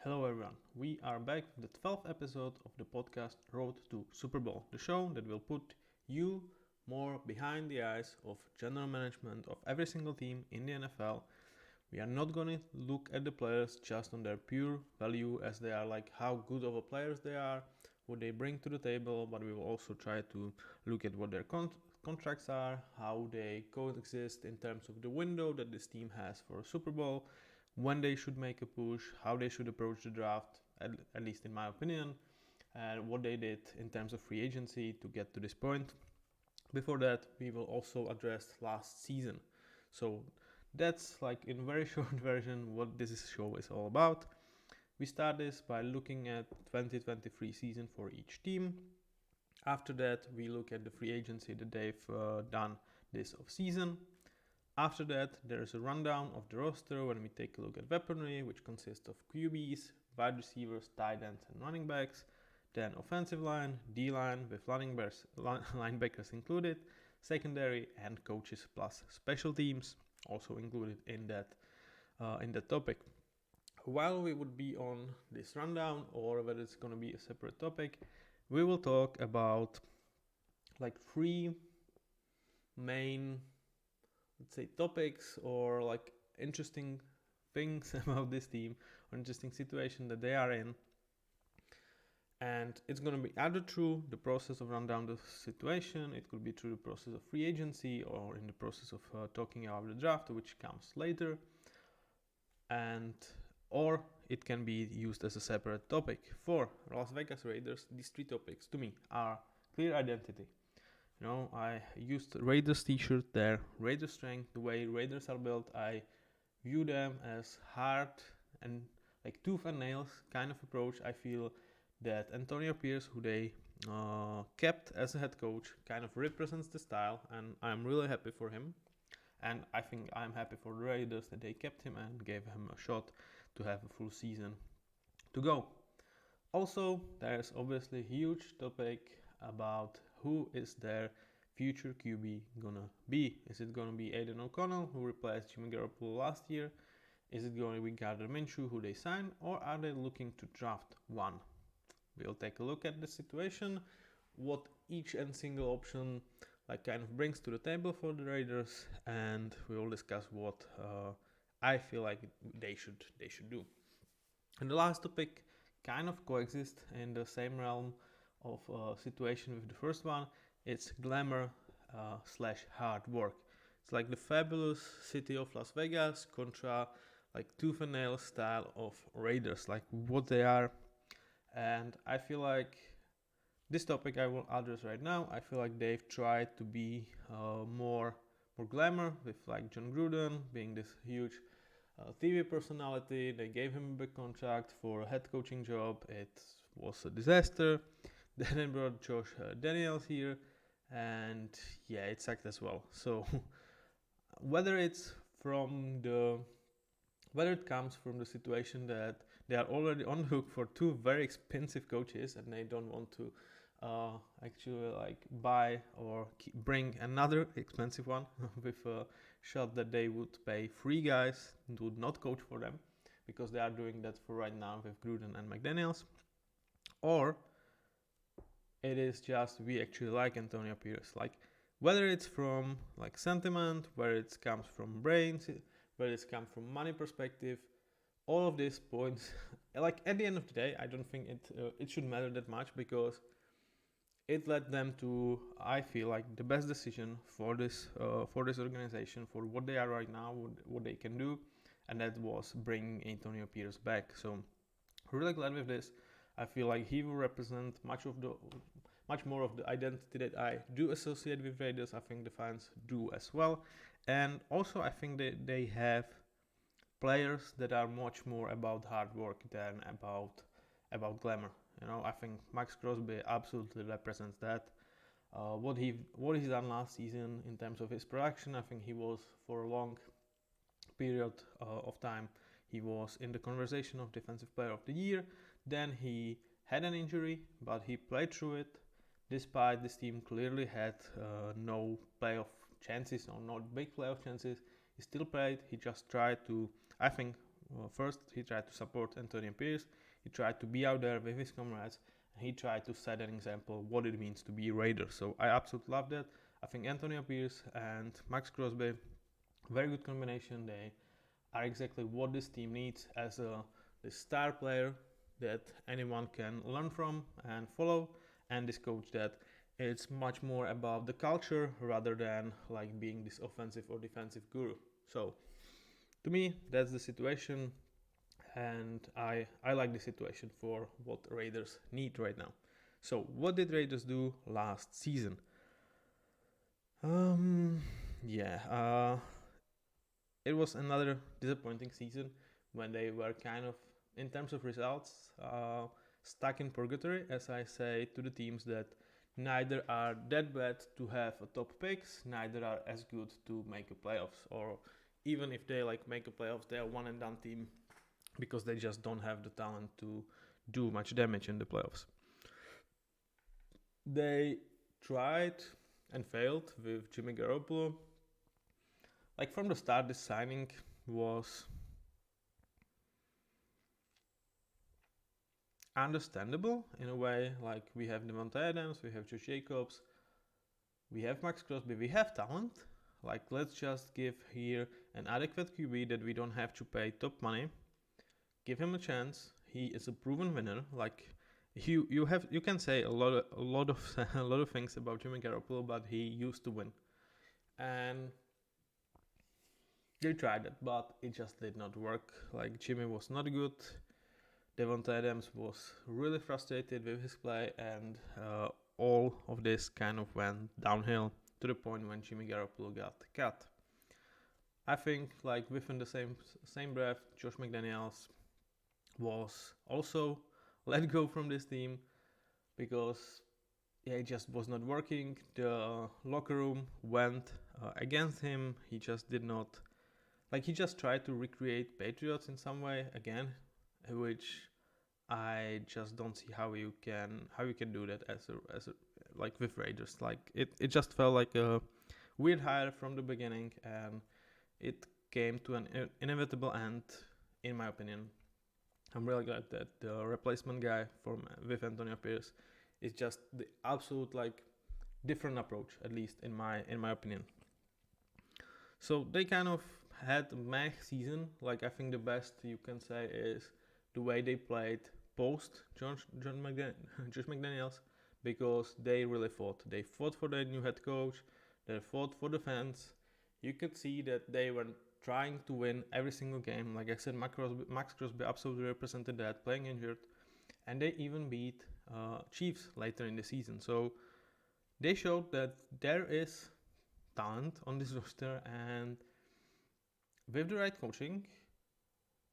Hello everyone, we are back with the 12th episode of the podcast Road to Superbowl, the show that will put you more behind the eyes of general management of every single team in the NFL. We are not going to look at the players just on their pure value as they are, like how good of a players they are, what they bring to the table, but we will also try to look at what their contracts are, how they coexist in terms of the window that this team has for a Super Bowl, when they should make a push, how they should approach the draft, at least in my opinion, and what they did in terms of free agency to get to this point. Before that, we will also address last season. So that's like in very short version what this show is all about. We start this by looking at 2023 season for each team. After that, we look at the free agency that they've done this off season. After that, there is a rundown of the roster when we take a look at weaponry, which consists of QBs, wide receivers, tight ends, and running backs. Then offensive line, D-line with linebackers included, secondary, and coaches plus special teams also included in that topic. While we would be on this rundown, or whether it's going to be a separate topic, we will talk about like three main, let's say, topics or like interesting things about this team or interesting situation that they are in. And it's going to be either through the process of run down the situation, it could be through the process of free agency, or in the process of talking about the draft, which comes later, and or it can be used as a separate topic. For Las Vegas Raiders, these three topics to me are clear identity. I used Raiders t-shirt there, Raiders strength, the way Raiders are built. I view them as hard and like tooth and nails kind of approach. I feel that Antonio Pierce, who they kept as a head coach, kind of represents the style, and I'm really happy for him. And I think I'm happy for the Raiders that they kept him and gave him a shot to have a full season to go. Also, there's obviously a huge topic about who is their future QB gonna be. Is it gonna be Aiden O'Connell, who replaced Jimmy Garoppolo last year? Is it going to be Gardner Minshew, who they signed, or are they looking to draft one? We'll take a look at the situation, what each and single option like kind of brings to the table for the Raiders, and we will discuss what I feel like they should do. And the last topic kind of coexist in the same realm of situation with the first one. It's glamour slash hard work. It's like the fabulous city of Las Vegas contra like tooth and nail style of Raiders, like what they are. And I feel like this topic I will address right now. I feel like they've tried to be more glamour, with like John Gruden being this huge TV personality. They gave him a big contract for a head coaching job. It was a disaster. Then they brought Josh Daniels here, and yeah, it sucked as well. So whether it comes from the situation that they are already on the hook for two very expensive coaches and they don't want to actually like buy or bring another expensive one with a shot that they would pay three guys and would not coach for them, because they are doing that for right now with Gruden and McDaniels, or it is just we actually like Antonio Pierce. Like whether it's from like sentiment, whether it comes from brains, whether it comes from money perspective, all of these points, like at the end of the day, I don't think it should matter that much, because it led them to, I feel like, the best decision for this organization, for what they are right now, what they can do, and that was bringing Antonio Pierce back. So really glad with this. I feel like he will represent much more of the identity that I do associate with Raiders. I think the fans do as well, and also I think they have players that are much more about hard work than about glamour. I think Max Crosby absolutely represents that. What he's done last season in terms of his production, I think he was, for a long period of time, he was in the conversation of Defensive Player of the Year. Then he had an injury, but he played through it. Despite this team clearly had no playoff chances or not big playoff chances, he still played. He just tried to, I think, first he tried to support Antonio Pierce. He tried to be out there with his comrades, and he tried to set an example what it means to be a Raider. So I absolutely love that. I think Antonio Pierce and Max Crosby, very good combination. They are exactly what this team needs as the star player that anyone can learn from and follow, and this coach that it's much more about the culture rather than like being this offensive or defensive guru. So to me, that's the situation, and I like the situation for what Raiders need right now. So what did Raiders do last season? It was another disappointing season when they were kind of, in terms of results, stuck in purgatory, as I say to the teams that neither are that bad to have a top picks, neither are as good to make a playoffs, or even if they like make a playoffs, they are one and done team because they just don't have the talent to do much damage in the playoffs. They tried and failed with Jimmy Garoppolo. Like from the start, this signing was understandable in a way. Like we have Devontae Adams, we have Josh Jacobs, we have Max Crosby, we have talent. Like let's just give here an adequate QB that we don't have to pay top money. Give him a chance. He is a proven winner. Like you can say a lot of things about Jimmy Garoppolo, but he used to win, and they tried it, but it just did not work. Like Jimmy was not good. Devontae Adams was really frustrated with his play, and all of this kind of went downhill to the point when Jimmy Garoppolo got cut. I think like within the same breath, Josh McDaniels was also let go from this team because it just was not working. The locker room went against him. He just did not, like he just tried to recreate Patriots in some way again, which I just don't see how you can do that as a like with Raiders. Like it just felt like a weird hire from the beginning, and it came to an inevitable end, in my opinion. I'm really glad that the replacement guy with Antonio Pierce is just the absolute like different approach, at least in my opinion. So they kind of had a meh season. Like I think the best you can say is the way they played post Josh McDaniels, because they really fought. They fought for their new head coach. They fought for the fans. You could see that they were trying to win every single game. Like I said, Max Crosby absolutely represented that, playing injured, and they even beat Chiefs later in the season. So they showed that there is talent on this roster, and with the right coaching,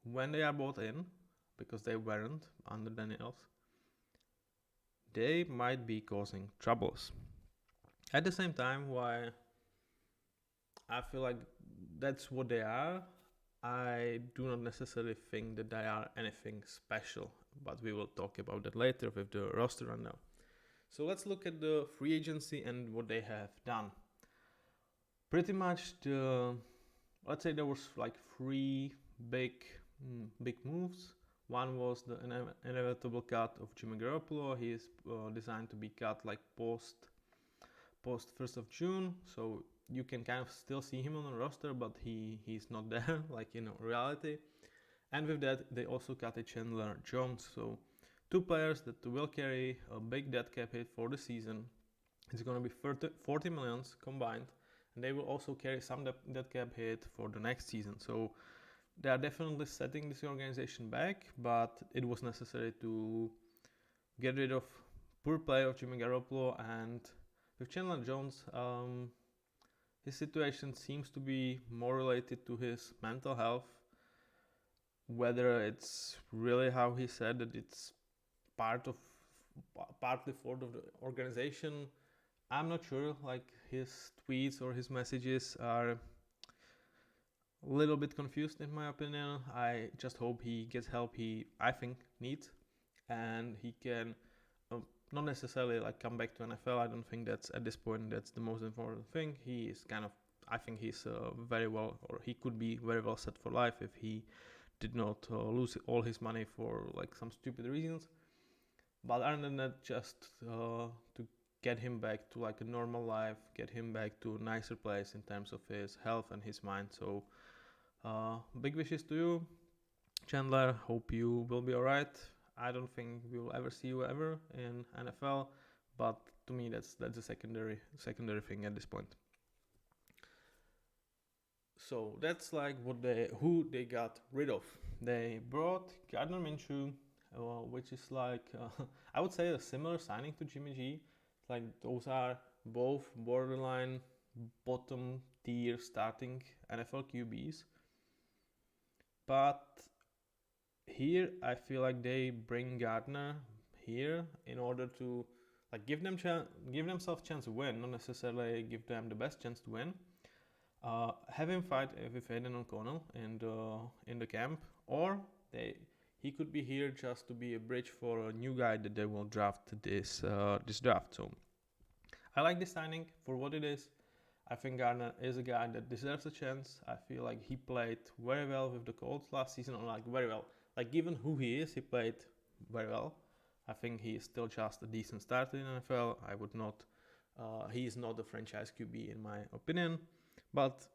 when they are bought in, because they weren't under Daniels, they might be causing troubles. At the same time, why I feel like that's what they are, I do not necessarily think that they are anything special, but we will talk about that later with the roster rundown. So let's look at the free agency and what they have done. Pretty much let's say there was like three big moves. One was the inevitable cut of Jimmy Garoppolo. He is designed to be cut like post 1st of June, so you can kind of still see him on the roster, but he's not there, like in reality. And with that, they also cut a Chandler Jones. So two players that will carry a big dead cap hit for the season. It's going to be 40 millions combined, and they will also carry some dead cap hit for the next season. So they are definitely setting this organization back, but it was necessary to get rid of poor play of Jimmy Garoppolo. And with Chandler Jones, his situation seems to be more related to his mental health. Whether it's really how he said that it's partly fault of the organization, I'm not sure. Like his tweets or his messages are a little bit confused in my opinion. I just hope he gets help he, I think, needs, and he can not necessarily like come back to NFL. I don't think that's at this point that's the most important thing. He is kind of, I think he's very well, or he could be very well set for life if he did not lose all his money for like some stupid reasons. But other than that, just to get him back to like a normal life, get him back to a nicer place in terms of his health and his mind. So big wishes to you, Chandler. Hope you will be alright. I don't think we will ever see you ever in NFL, but to me that's a secondary thing at this point. So that's like who they got rid of. They brought Gardner Minshew, which is like I would say a similar signing to Jimmy G. Like those are both borderline bottom tier starting NFL QBs. But here I feel like they bring Gardner here in order to like give themselves a chance to win, not necessarily give them the best chance to win. Have him fight with Aiden O'Connell in the camp, or he could be here just to be a bridge for a new guy that they will draft this draft. So I like this signing for what it is. I think Gardner is a guy that deserves a chance. I feel like he played very well with the Colts last season, or like very well. Like given who he is, he played very well. I think he is still just a decent starter in NFL. I would not. He is not a franchise QB in my opinion, but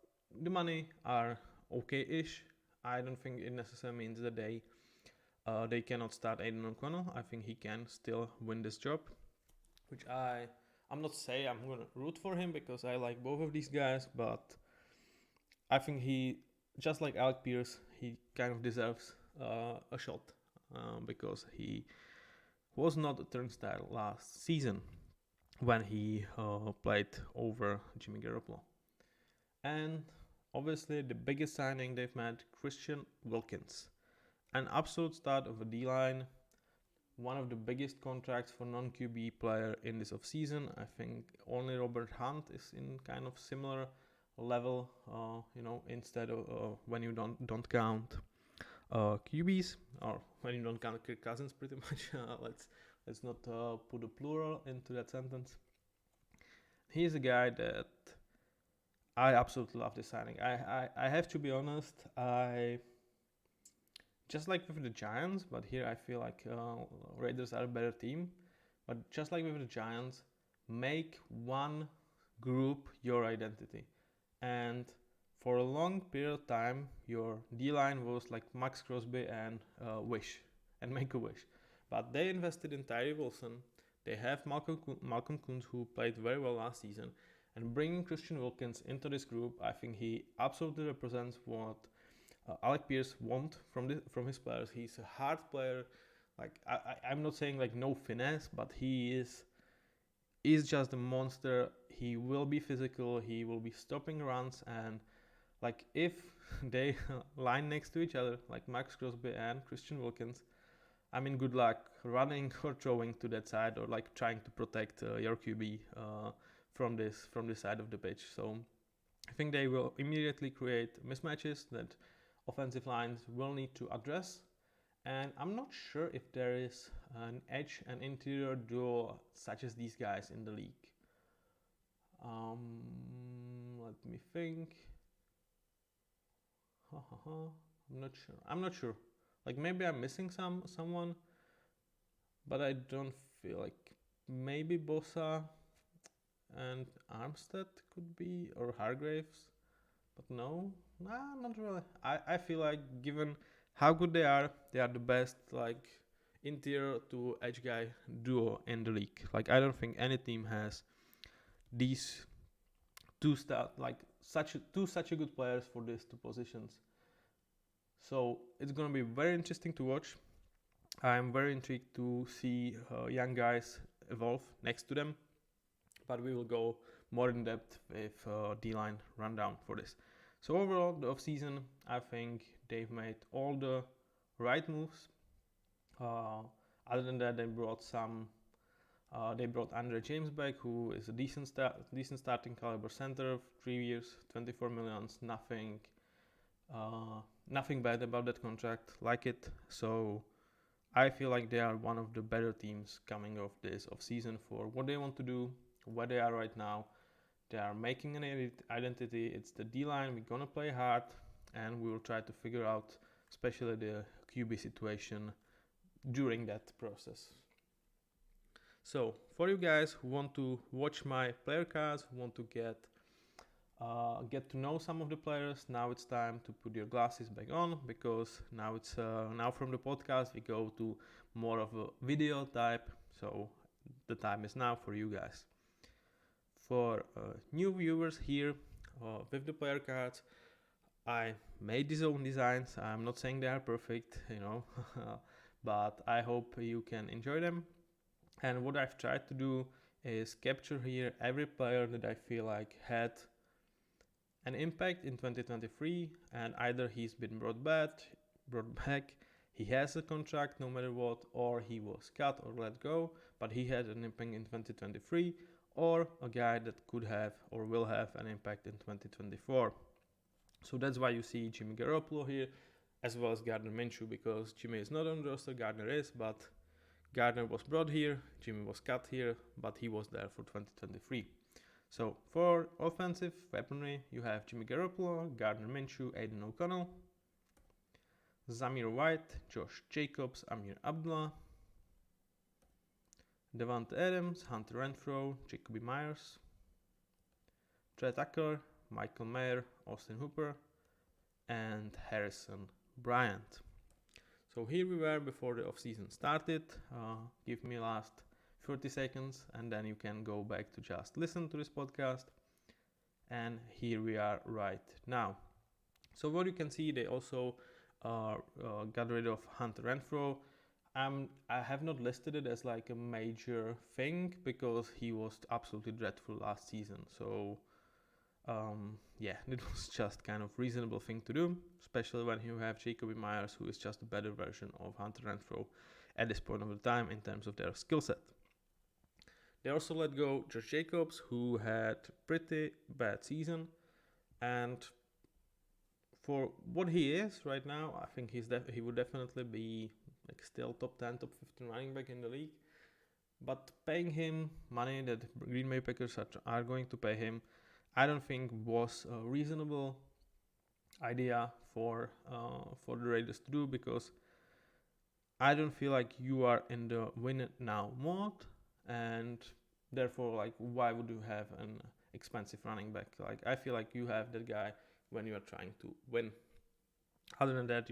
the money are okay-ish. I don't think it necessarily means that they cannot start Aiden O'Connell. I think he can still win this job, which I'm not saying I'm gonna root for him because I like both of these guys, but I think he, just like Alec Pierce, he kind of deserves a shot because he was not a turnstile last season when he played over Jimmy Garoppolo. And obviously the biggest signing they've made, Christian Wilkins, an absolute star of a D-line, one of the biggest contracts for non-QB player in this offseason. I think only Robert Hunt is in kind of similar level, instead of when you don't count QBs, or when you don't count Kirk Cousins, pretty much. Let's not put a plural into that sentence. He's a guy that I absolutely love this signing. I have to be honest, I just like with the Giants, but here I feel like Raiders are a better team. But just like with the Giants, make one group your identity. And for a long period of time, your D-line was like Max Crosby and Make-A-Wish. But they invested in Tyree Wilson. They have Malcolm Kuntz, who played very well last season. And bringing Christian Wilkins into this group, I think he absolutely represents what Alec Pierce want from his players. He's a hard player. Like I'm not saying like no finesse, but he is just a monster. He will be physical. He will be stopping runs, and like if they line next to each other, like Max Crosby and Christian Wilkins, I mean, good luck running or throwing to that side, or like trying to protect your QB from this side of the pitch. So I think they will immediately create mismatches that offensive lines will need to address, and I'm not sure if there is an edge and interior duo such as these guys in the league. Let me think. I'm not sure. Like maybe I'm missing someone, but I don't feel like maybe Bosa and Armstead could be, or Hargraves. But no, not really. I feel like given how good they are the best like interior to edge guy duo in the league. Like I don't think any team has these such a good players for these two positions. So it's gonna be very interesting to watch. I'm very intrigued to see young guys evolve next to them. But we will go more in depth with D-line rundown for this. So overall, the offseason, I think they've made all the right moves. Other than that, they brought Andre James back, who is a decent starting caliber center, 3 years, 24 millions, nothing bad about that contract, like it. So I feel like they are one of the better teams coming off this offseason for what they want to do, where they are right now. They are making an identity. It's the D-line. We're going to play hard, and we will try to figure out especially the QB situation during that process. So for you guys who want to watch my player cards, who want to get to know some of the players, now it's time to put your glasses back on, because now it's now from the podcast we go to more of a video type. So the time is now for you guys. For new viewers here with the player cards, I made these own designs. I'm not saying they are perfect, but I hope you can enjoy them. And what I've tried to do is capture here every player that I feel like had an impact in 2023, and either he's been brought back, he has a contract no matter what, or he was cut or let go, but he had an impact in 2023, or a guy that could have or will have an impact in 2024. So that's why you see Jimmy Garoppolo here, as well as Gardner Minshew, because Jimmy is not on the roster, Gardner is, but Gardner was brought here, Jimmy was cut here, but he was there for 2023. So for offensive weaponry, you have Jimmy Garoppolo, Gardner Minshew, Aiden O'Connell, Zamir White, Josh Jacobs, Amir Abdullah, Devonta Adams, Hunter Renfrow, Jacoby Myers, Trey Tucker, Michael Mayer, Austin Hooper, and Harrison Bryant. So here we were before the offseason started. Give me last 30 seconds and then you can go back to just listen to this podcast. And here we are right now. So what you can see, they also got rid of Hunter Renfrow. I have not listed it as like a major thing because he was absolutely dreadful last season. So it was just kind of reasonable thing to do, especially when you have Jacoby Myers, who is just a better version of Hunter Renfrow at this point of the time in terms of their skill set. They also let go Josh Jacobs, who had pretty bad season, and for what he is right now, I think he would definitely be like still top 10, top 15 running back in the league. But paying him money that Green Bay Packers are going to pay him, I don't think was a reasonable idea for the Raiders to do, because I don't feel like you are in the win it now mode, and therefore like why would you have an expensive running back? Like I feel like you have that guy when you are trying to win. Other than that,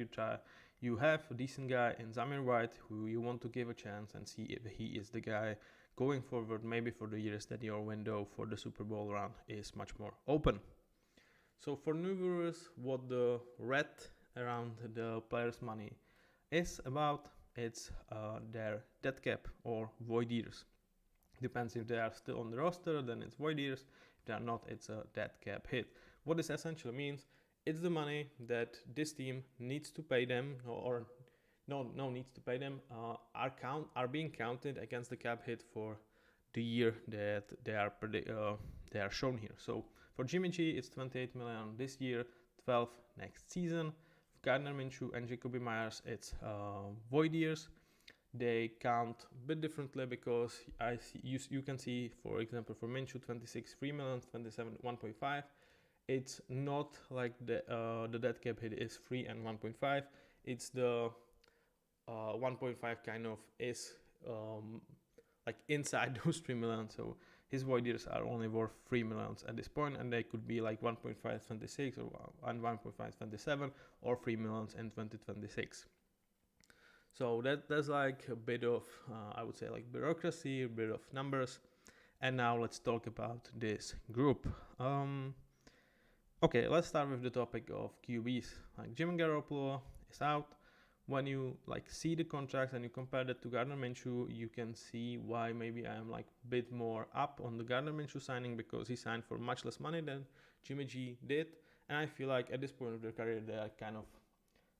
you have a decent guy in Zamir White who you want to give a chance and see if he is the guy going forward, maybe for the years that your window for the Super Bowl run is much more open. So for new viewers, what the red around the players' money is about, it's their dead cap or void years. Depends if they are still on the roster, then it's void years. If they are not, it's a dead cap hit. What this essentially means, it's the money that this team needs to pay them, are being counted against the cap hit for the year that they are shown here. So for Jimmy G, it's 28 million this year, 12 next season. For Gardner Minshew and Jacoby Myers, it's void years. They count a bit differently because you can see, for example, for Minshew 26 3 million, 27 1.5. It's not like the dead cap hit is 3 and 1.5. It's the 1.5 kind of is like inside those 3 million. So his void years are only worth 3 millions at this point, and they could be like 1.5 26 and 1.5 27 or 3 millions in 2026. So that's like a bit of I would say like bureaucracy, a bit of numbers. And now let's talk about this group. Okay, let's start with the topic of QBs. Like Jimmy Garoppolo is out. When you like see the contracts and you compare that to Gardner Minshew, you can see why maybe I am like a bit more up on the Gardner Minshew signing, because he signed for much less money than Jimmy G did. And I feel like at this point of their career, they are kind of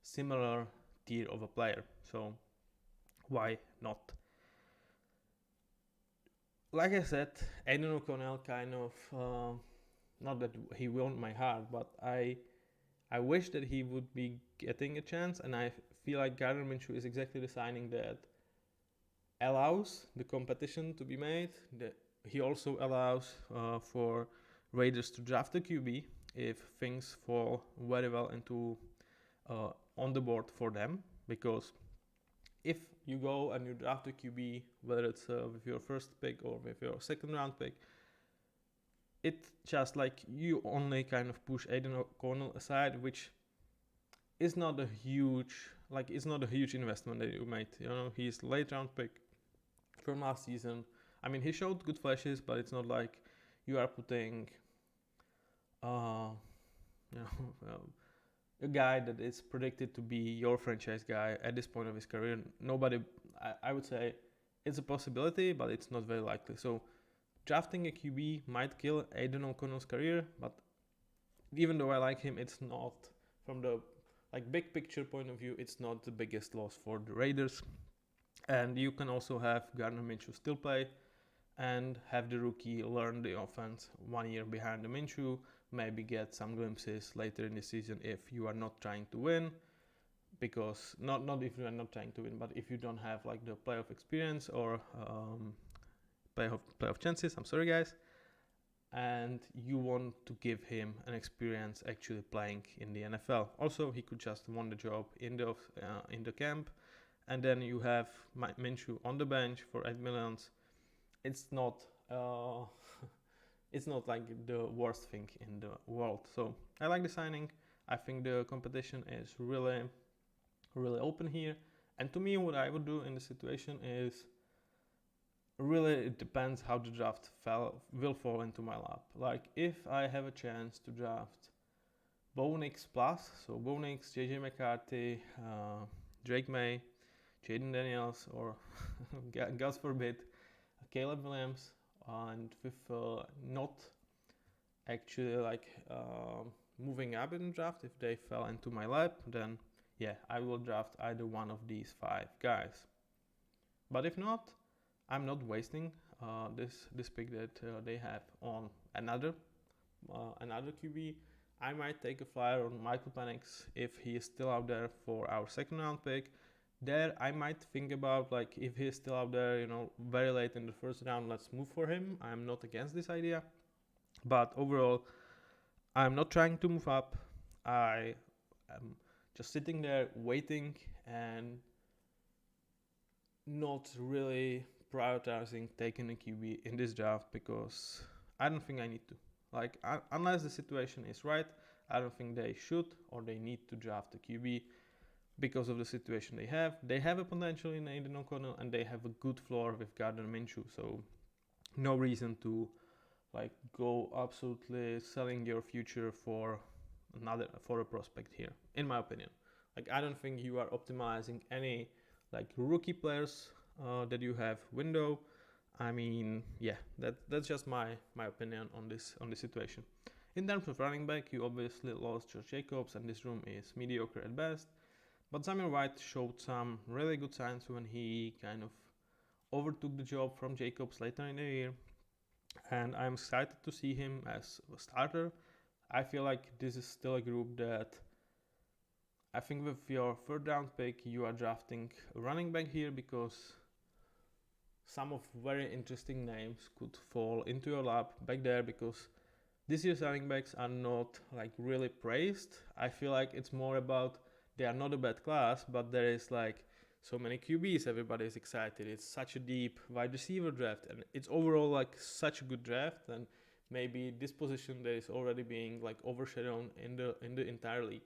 similar tier of a player. So why not? Like I said, Aiden O'Connell kind of... not that he won my heart, but I wish that he would be getting a chance, and I feel like Gardner Minshew is exactly the signing that allows the competition to be made. That he also allows for Raiders to draft a QB if things fall very well into on the board for them, because if you go and you draft a QB, whether it's with your first pick or with your second round pick, it's just like you only kind of push Aiden O'Connell aside, which is not a huge investment that you made. You know, he's late round pick from last season. I mean, he showed good flashes, but it's not like you are putting a guy that is predicted to be your franchise guy at this point of his career. Nobody, I would say it's a possibility, but it's not very likely. So drafting a QB might kill Aiden O'Connell's career, but even though I like him, it's not, from the big picture point of view, it's not the biggest loss for the Raiders. And you can also have Gardner Minshew still play and have the rookie learn the offense 1 year behind the Minshew, maybe get some glimpses later in the season if you are not trying to win, because not if you are not trying to win, but if you don't have like the playoff experience or playoff chances, I'm sorry guys, and you want to give him an experience actually playing in the NFL. Also, he could just won the job in the camp, and then you have Minshew on the bench for $8 million. It's not like the worst thing in the world. So I like the signing. I think the competition is really, really open here. And to me, what I would do in the situation is, really it depends how the draft will fall into my lap. Like if I have a chance to draft Bo Nix plus, so Bo Nix, JJ McCarthy, Drake May, Jaden Daniels, or God forbid, Caleb Williams, and with not actually moving up in the draft, if they fell into my lap, then yeah, I will draft either one of these 5 guys. But if not, I'm not wasting this pick that they have on another QB. I might take a flyer on Michael Penix if he is still out there for our second round pick. There I might think about, like, if he's still out there, very late in the first round, let's move for him. I'm not against this idea, but overall I'm not trying to move up. I am just sitting there waiting and not really prioritizing taking a QB in this draft, because I don't think I need to. Unless the situation is right, I don't think they should or they need to draft a QB because of the situation they have. They have a potential in Aiden O'Connell and they have a good floor with Gardner Minshew, so no reason to go absolutely selling your future for a prospect here, in my opinion. I don't think you are optimizing any rookie players that you have window. I mean, yeah, that's just my opinion on this situation. In terms of running back, you obviously lost Josh Jacobs, and this room is mediocre at best. But Zamir White showed some really good signs when he kind of overtook the job from Jacobs later in the year, and I'm excited to see him as a starter. I feel like this is still a group that, I think with your third round pick, you are drafting a running back here because some of very interesting names could fall into your lap back there, because this year's running backs are not really praised. I feel like it's more about they are not a bad class, but there is so many QBs, everybody is excited. It's such a deep wide receiver draft, and it's overall such a good draft, and maybe this position that is already being overshadowed in the entire league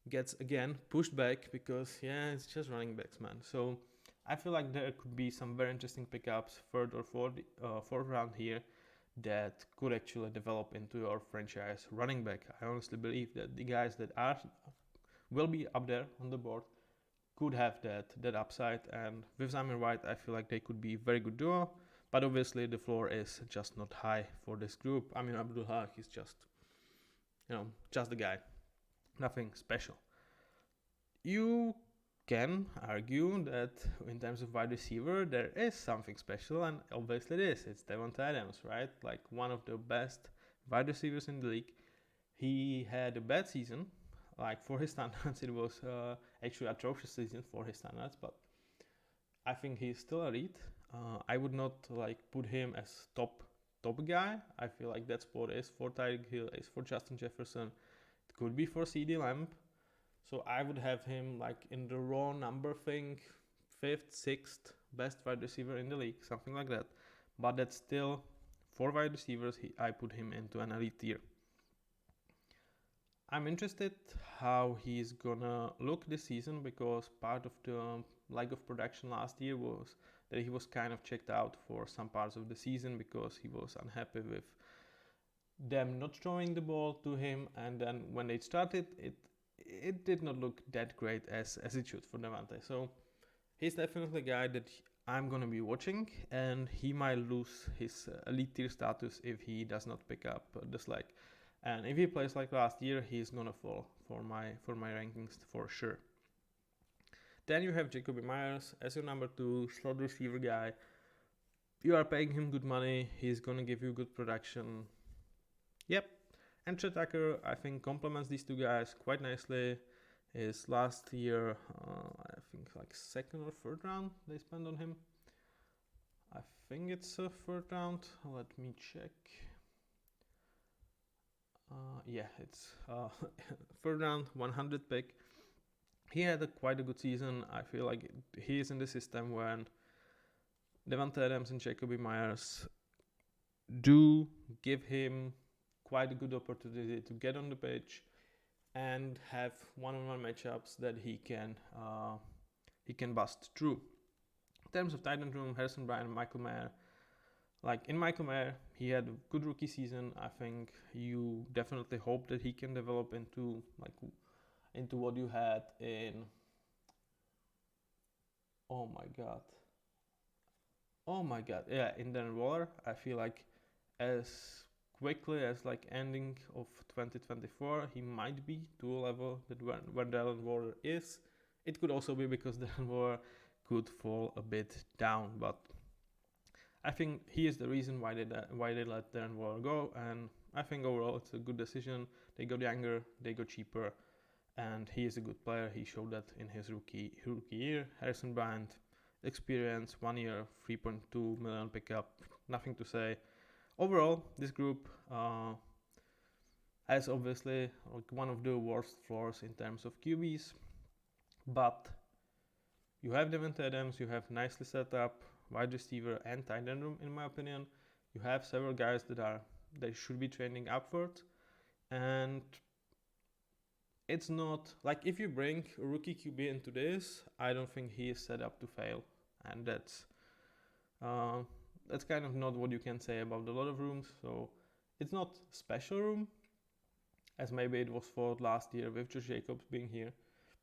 gets again pushed back because it's just running backs, man. So I feel like there could be some very interesting pickups third or fourth round here that could actually develop into your franchise running back. I honestly believe that the guys that will be up there on the board could have that upside, and with Zamir White, I feel like they could be a very good duo. But obviously the floor is just not high for this group. I mean, Abdullah is just the guy, nothing special. You can argue that in terms of wide receiver, there is something special, and obviously it is. It's Devonta Adams, right? One of the best wide receivers in the league. He had a bad season, for his standards. It was actually atrocious season for his standards, but I think he's still elite. I would not put him as top guy. I feel like that spot is for Tyreek Hill, is for Justin Jefferson. It could be for CeeDee Lamb. So I would have him like in the raw number thing, 5th, 6th best wide receiver in the league, something like that. But that's still, for wide receivers, I put him into an elite tier. I'm interested how he's gonna look this season, because part of the lack of production last year was that he was kind of checked out for some parts of the season because he was unhappy with them not throwing the ball to him, and then when they started, it did not look that great as it should for Devante. So he's definitely a guy that I'm gonna be watching, and he might lose his elite tier status if he does not pick up the slack. And if he plays like last year, he's gonna fall for my rankings for sure. Then you have Jakobi Meyers as your number 2 slot receiver guy. You are paying him good money. He's gonna give you good production. Yep. And Chet Tucker, I think, complements these two guys quite nicely. His last year, I think like 2nd or 3rd round they spent on him. I think it's a 3rd round. Let me check. Yeah, it's 3rd round, 100 pick. He had quite a good season. I feel like he is in the system when Davante Adams and Jakobi Meyers do give him quite a good opportunity to get on the pitch and have one-on-one matchups that he can bust through. In terms of tight end room, Harrison Bryant and Michael Mayer. Like in Michael Mayer, he had a good rookie season. I think you definitely hope that he can develop into what you had in. Oh my god, yeah, in Darren Waller. I feel like as quickly as like ending of 2024, he might be to a level that when Darren Waller is. It could also be because Darren Waller could fall a bit down, but I think he is the reason why they let Darren Waller go, and I think overall it's a good decision. They got younger, they got cheaper, and he is a good player. He showed that in his rookie year. Harrison Bryant, experience, 1 year, 3.2 million pickup, nothing to say. Overall, this group has obviously like one of the worst floors in terms of QBs, but you have Davante Adams, you have nicely set up wide receiver and tight end room, in my opinion. You have several guys that should be trending upwards, and it's not like if you bring a rookie QB into this, I don't think he is set up to fail, and that's kind of not what you can say about a lot of rooms. So it's not special room, as maybe it was for last year with Josh Jacobs being here,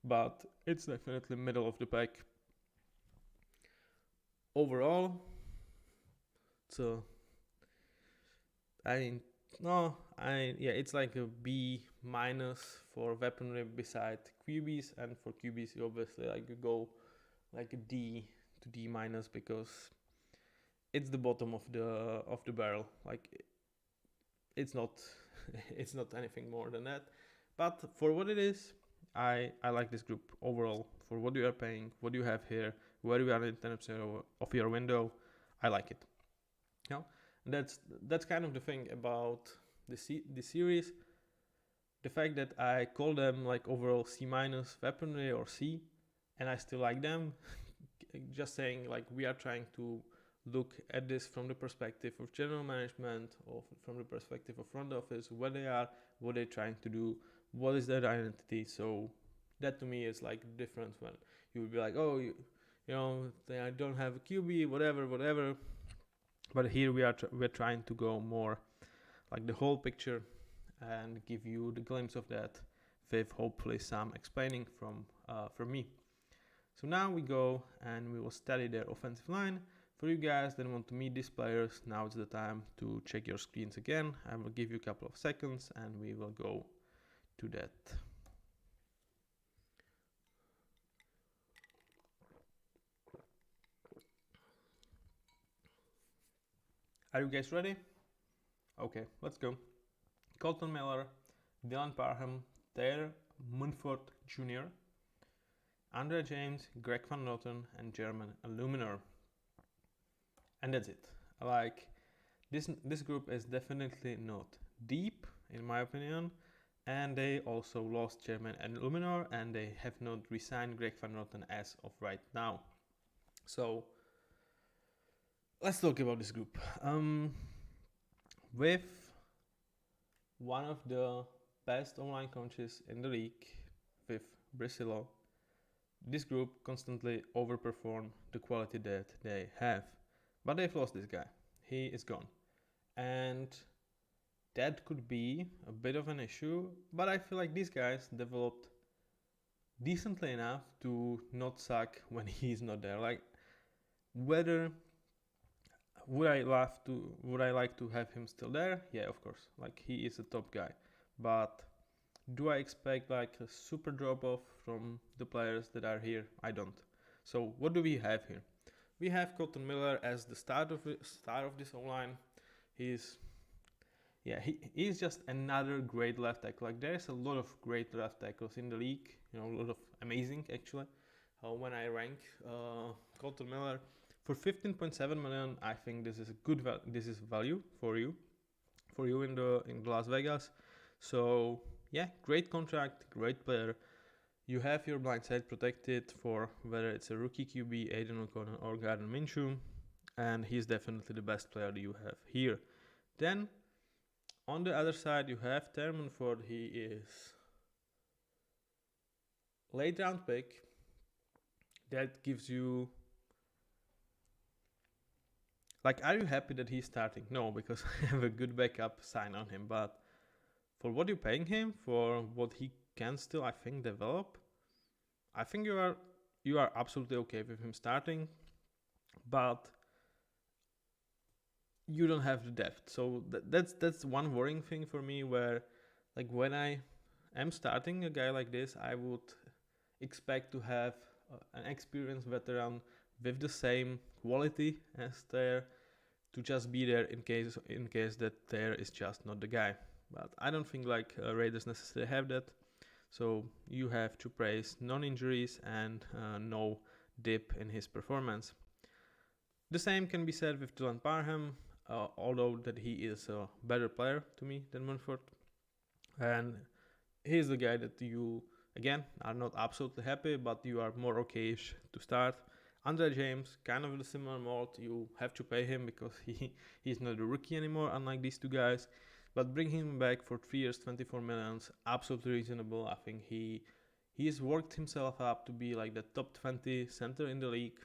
but it's definitely middle of the pack. Overall, so it's like a B minus for weaponry beside QBs, and for QBs you obviously like go like a D to D minus because it's the bottom of the barrel. Like it's not it's not anything more than that. But for what it is, I like this group overall. For what you are paying, what you have here, where you are in terms of your window, I like it. Yeah, that's kind of the thing about the series. The fact that I call them like overall C minus weaponry or C, and I still like them. Just saying, like, we are trying to look at this from the perspective of general management, or from the perspective of front office, where they are, what they're trying to do, what is their identity. So that to me is like the difference when you would be like, oh, you know, they don't have a QB, whatever. But here we're trying to go more like the whole picture and give you the glimpse of that with hopefully some explaining from me. So now we go and we will study their offensive line. For you guys that want to meet these players, now is the time to check your screens again. I will give you a couple of seconds and we will go to that. Are you guys ready? Okay, let's go. Colton Miller, Dylan Parham, Taylor Munford Jr., Andre James, Greg Van Noten, and German Illuminor. And that's it. Like, this group is definitely not deep, in my opinion, And they also lost Chairman and Luminor, and they have not re-signed Greg Van Roten as of right now. So let's talk about this group. With one of the best online coaches in the league, with Bricillo, this group constantly overperform the quality that they have. But they've lost this guy. He is gone. And that could be a bit of an issue, but I feel like these guys developed decently enough to not suck when he's not there. Like, whether would I like to have him still there? Yeah, of course. Like, he is a top guy. But do I expect like a super drop off from the players that are here? I don't. So what do we have here? We have Colton Miller as the star of this O-line. He's just another great left tackle. Like, there's a lot of great left tackles in the league. You know, a lot of amazing actually. When I rank Colton Miller for 15.7 million, I think this is a good this is value for you in Las Vegas. So yeah, great contract, great player. You have your blind side protected for whether it's a rookie QB, Aiden O'Connor or Gardner Minshew, and he's definitely the best player that you have here. Then on the other side, you have Terman Ford. He is late round pick. That gives you, like, are you happy that he's starting? No, because I have a good backup sign on him. But for what you're paying him, for what he can still, I think, develop, I think you are absolutely okay with him starting. But you don't have the depth. So that's one worrying thing for me, where like when I am starting a guy like this, I would expect to have an experienced veteran with the same quality as there, to just be there in case that there is just not the guy. But I don't think like Raiders necessarily have that. So you have to praise non-injuries and no dip in his performance. The same can be said with Dylan Parham, although that he is a better player to me than Munford. And he's the guy that you, again, are not absolutely happy, but you are more okay-ish to start. Andre James, kind of the similar mold. You have to pay him because he's not a rookie anymore, unlike these two guys. But bring him back for 3 years, 24 millions, absolutely reasonable. I think he's worked himself up to be like the top 20 center in the league,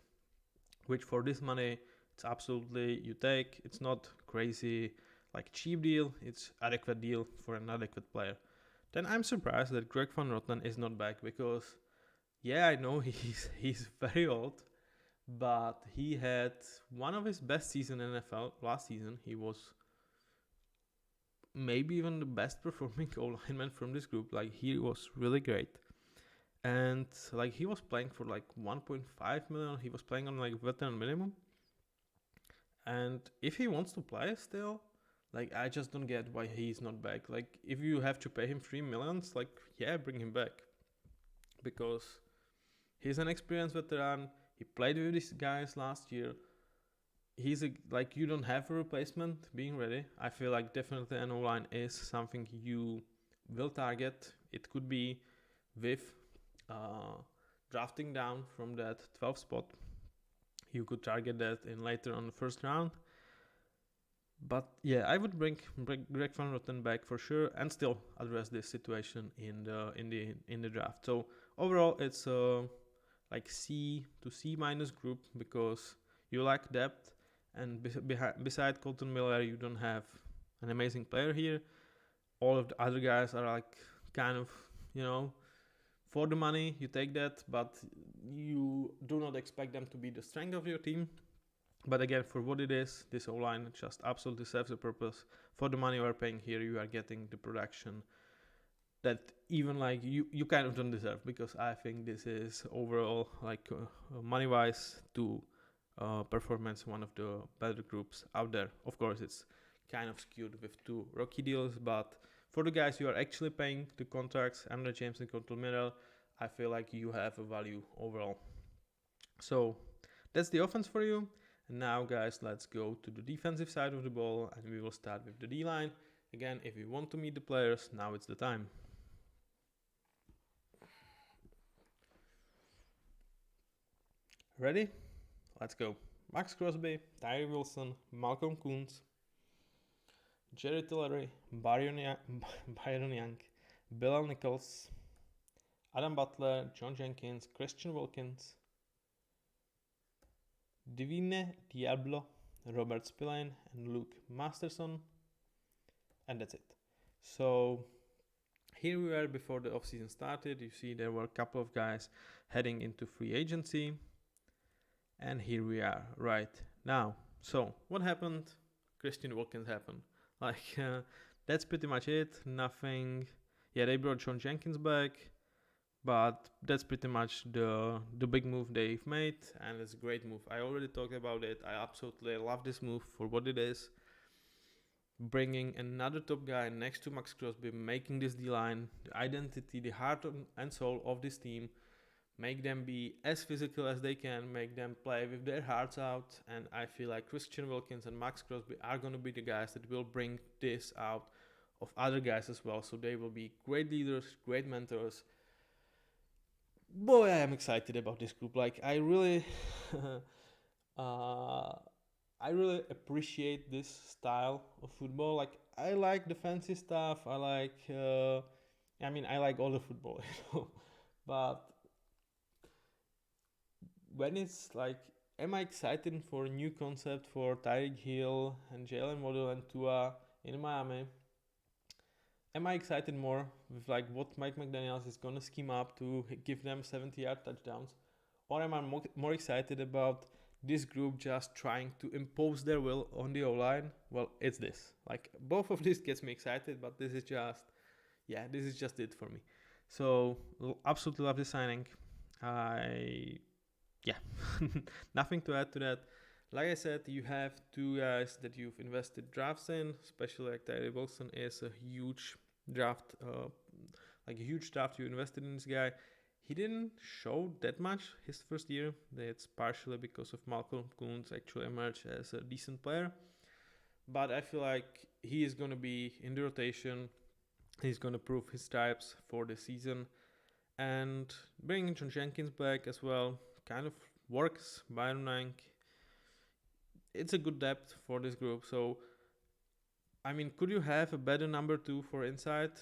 which for this money, it's absolutely you take. It's not crazy like cheap deal. It's adequate deal for an adequate player. Then I'm surprised that Greg Van Roten is not back, because yeah, I know he's very old, but he had one of his best seasons in NFL last season. He was maybe even the best performing O-lineman from this group. Like, he was really great. And like, he was playing for like 1.5 million. He was playing on like veteran minimum. And if he wants to play still, like, I just don't get why he's not back. Like, if you have to pay him 3 millions, like, yeah, bring him back. Because he's an experienced veteran. He played with these guys last year. He's like, you don't have a replacement being ready. I feel like definitely an O-line is something you will target. It could be with drafting down from that 12th spot. You could target that in later on the first round. But yeah, I would bring Greg Van Roten back for sure, and still address this situation in the draft. So overall, it's like C to C minus group, because you lack depth, and beside Colton Miller, you don't have an amazing player here. All of the other guys are like kind of, you know, for the money you take that, but you do not expect them to be the strength of your team. But again, for what it is, this O-line just absolutely serves the purpose. For the money you are paying here, you are getting the production that even like you kind of don't deserve, because I think this is overall like money-wise to performance one of the better groups out there. Of course, it's kind of skewed with 2 rookie deals, but for the guys you are actually paying the contracts, Andre James and Colton Miller, I feel like you have a value overall. So that's the offense for you. And now, guys, let's go to the defensive side of the ball, and we will start with the D-line. Again, if you want to meet the players, now it's the time. Ready? Let's go. Max Crosby, Tyree Wilson, Malcolm Koonce, Jerry Tillery, Byron Young, Bilal Nichols, Adam Butler, John Jenkins, Christian Wilkins, Divine Diablo, Robert Spillane, and Luke Masterson, and that's it. So here we were before the offseason started. You see there were a couple of guys heading into free agency, and here we are right now. So what happened? Christian Wilkins happened. That's pretty much it. Nothing. Yeah, they brought John Jenkins back, but that's pretty much the big move they've made, and it's a great move. I already talked about it. I absolutely love this move for what it is. Bringing another top guy next to Max Crosby, making this D-line the identity, the heart and soul of this team, make them be as physical as they can, make them play with their hearts out, and I feel like Christian Wilkins and Max Crosby are going to be the guys that will bring this out of other guys as well. So they will be great leaders, great mentors. Boy, I am excited about this group. I really I really appreciate this style of football. I like the fancy stuff. I like all the football, but when it's am I excited for a new concept for Tyreek Hill and Jalen Waddle and Tua in Miami? Am I excited more with what Mike McDaniels is gonna scheme up to give them 70-yard touchdowns, or am I more excited about this group just trying to impose their will on the O-line? Well, it's this. Both of this gets me excited, but this is just it for me. So absolutely love this signing. Nothing to add to that. Like I said, you have two guys that you've invested drafts in, especially Tyree Wilson is a huge draft, a huge draft you invested in this guy. He didn't show that much his first year. That's partially because of Malcolm Koonce actually emerged as a decent player. But I feel like he is going to be in the rotation. He's going to prove his stripes for the season. And bringing John Jenkins back as well kind of works. Byron Young, it's a good depth for this group. So, could you have a better number 2 for inside?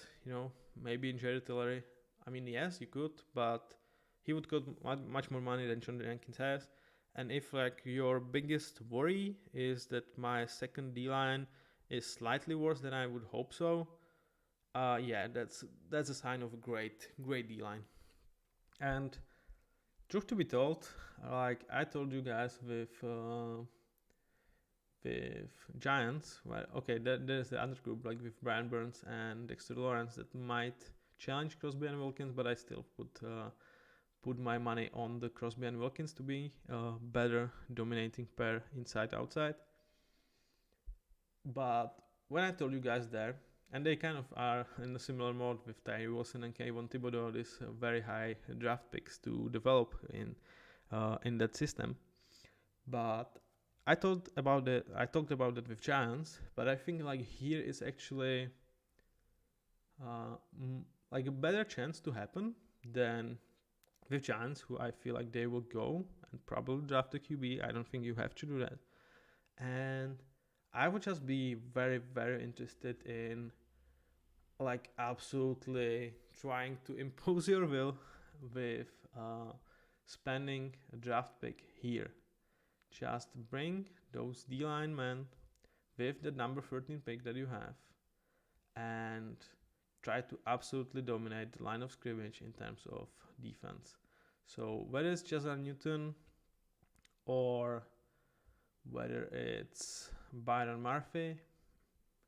Maybe in Jerry Tillery. Yes, you could, but he would cost much more money than John Jenkins has. And if your biggest worry is that my second D-line is slightly worse than I would hope so, that's a sign of a great D-line. And truth to be told, I told you guys with Giants, there's the other group with Brian Burns and Dexter Lawrence that might challenge Crosby and Wilkins, but I still put my money on the Crosby and Wilkins to be a better dominating pair inside outside. But when I told you guys there, and they kind of are in a similar mode with Tyree Wilson and Kayvon Thibodeau, these very high draft picks to develop in that system. But I talked about it with Giants, but I think here is actually a better chance to happen than with Giants, who I feel like they will go and probably draft a QB. I don't think you have to do that. And I would just be very, very interested in absolutely trying to impose your will with spending a draft pick here. Just bring those D-line men with the number 13 pick that you have and try to absolutely dominate the line of scrimmage in terms of defense. So whether it's Jazar Newton or whether it's Byron Murphy,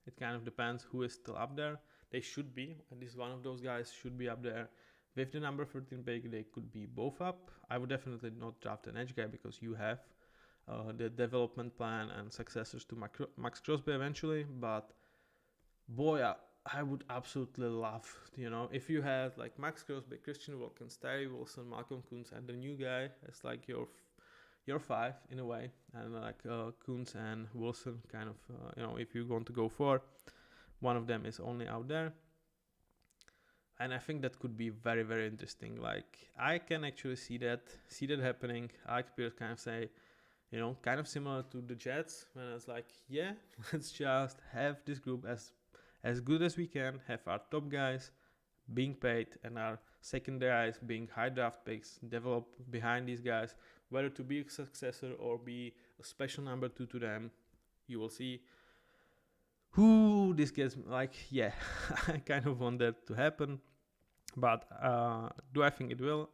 it kind of depends who is still up there. They should be, at least one of those guys should be up there. With the number 13 pick, they could be both up. I would definitely not draft an edge guy because you have the development plan and successors to Max Crosby eventually. But boy, I would absolutely love, if you had Max Crosby, Christian Wilkins, Tyree Wilson, Malcolm Koonce, and the new guy as your 5 in a way, and Koonce and Wilson kind of, if you want to go for one of them is only out there. And I think that could be very, very interesting. Like, I can actually see that happening. Alex Pierce kind of say, kind of similar to the Jets, when it's like, yeah, let's just have this group as good as we can, have our top guys being paid and our secondary guys being high draft picks, develop behind these guys, whether to be a successor or be a special number 2 to them. You will see who this gets. Like, yeah, I kind of want that to happen. But do I think it will?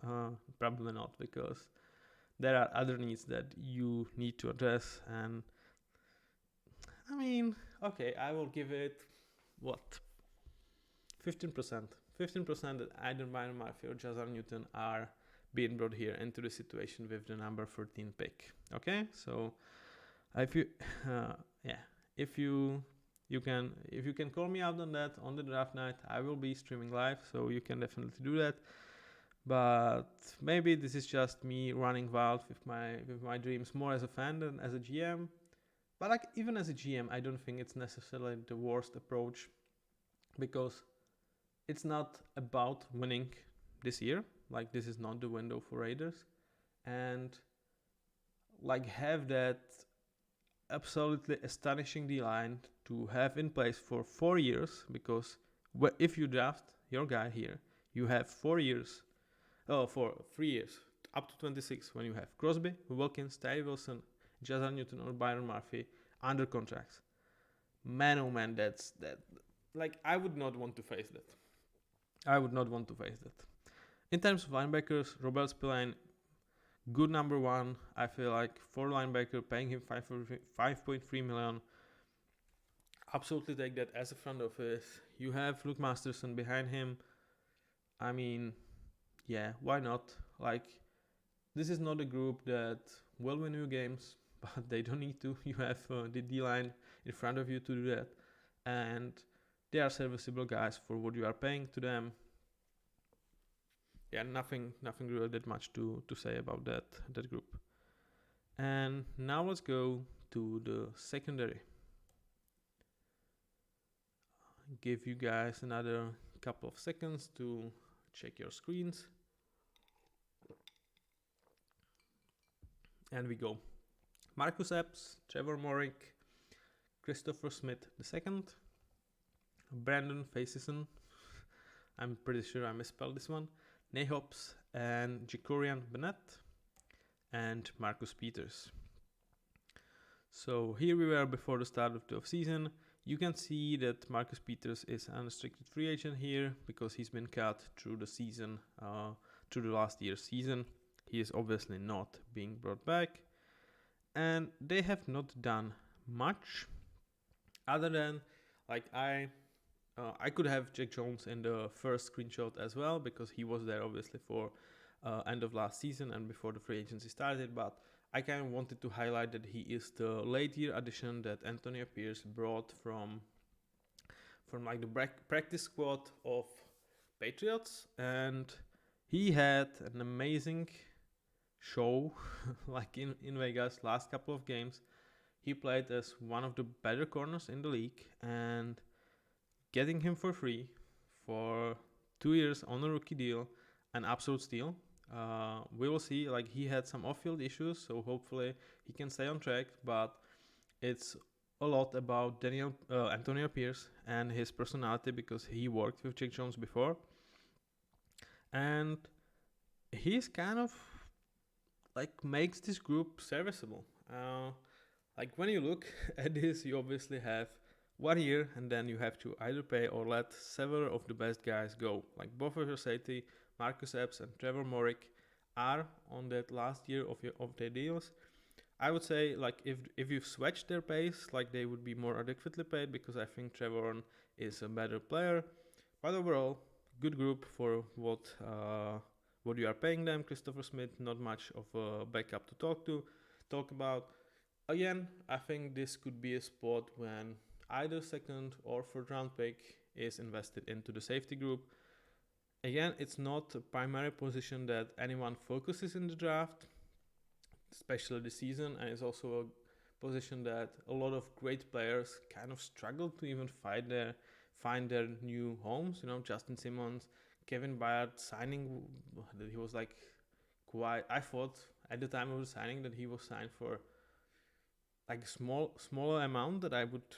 Probably not, because there are other needs that you need to address. And I mean, okay, I will give it, 15%. 15% that either Byron Murphy or Jazar Newton are being brought here into the situation with the number 13 pick. Okay, so if you can call me out on that on the draft night, I will be streaming live, so you can definitely do that. But maybe this is just me running wild with my dreams more as a fan than as a GM. But like, even as a GM, I don't think it's necessarily the worst approach, because it's not about winning this year. Like, this is not the window for Raiders, and like, have that absolutely astonishing D-line to have in place for 4 years, because if you draft your guy here, you have 4 years, for 3 years, up to 26, when you have Crosby, Wilkins, Ty Wilson, Jazar Newton, or Byron Murphy under contracts. Man, oh man, that's that. Like, I would not want to face that. In terms of linebackers, Robert Spillane, good number 1. I feel like for linebacker, paying him $5.3 million. Absolutely take that as a front office. You have Luke Masterson behind him. I mean, yeah, why not? Like, this is not a group that will win you games, but they don't need to. You have the D-line in front of you to do that. And they are serviceable guys for what you are paying to them. Yeah, nothing really that much to say about that group. And now let's go to the secondary. Give you guys another couple of seconds to check your screens. And we go. Marcus Epps, Trevor Morrick, Christopher Smith II, Brandon Facyson, I'm pretty sure I misspelled this one, Nahops, and Jacorian Bennett, and Marcus Peters. So here we were before the start of the offseason. You can see that Marcus Peters is an unrestricted free agent here, because he's been cut through the season, through the last year's season. He is obviously not being brought back. And they have not done much other than, like, I could have Jack Jones in the first screenshot as well, because he was there obviously for end of last season and before the free agency started. But I kind of wanted to highlight that he is the late year addition that Antonio Pierce brought from like the practice squad of Patriots, and he had an amazing show like in Vegas last couple of games. He played as one of the better corners in the league, and getting him for free for 2 years on a rookie deal, an absolute steal. We will see. Like, he had some off-field issues, so hopefully he can stay on track, but it's a lot about Antonio Pierce and his personality, because he worked with Jack Jones before, and he's kind of like makes this group serviceable. Like, when you look at this, you obviously have 1 year, and then you have to either pay or let several of the best guys go. Like, both of your safety, Marcus Epps and Trevor Morrick, are on that last year of their deals. I would say, like, if you switch their pays, like, they would be more adequately paid, because I think Trevor is a better player. But overall, good group for what you are paying them. Christopher Smith, not much of a backup to talk about. Again, I think this could be a spot when either second or third round pick is invested into the safety group. Again, it's not a primary position that anyone focuses in the draft, especially this season, and it's also a position that a lot of great players kind of struggle to even find their new homes. Justin Simmons Kevin Byard signing, that he was like quite. I thought at the time of the signing that he was signed for like a smaller amount that I would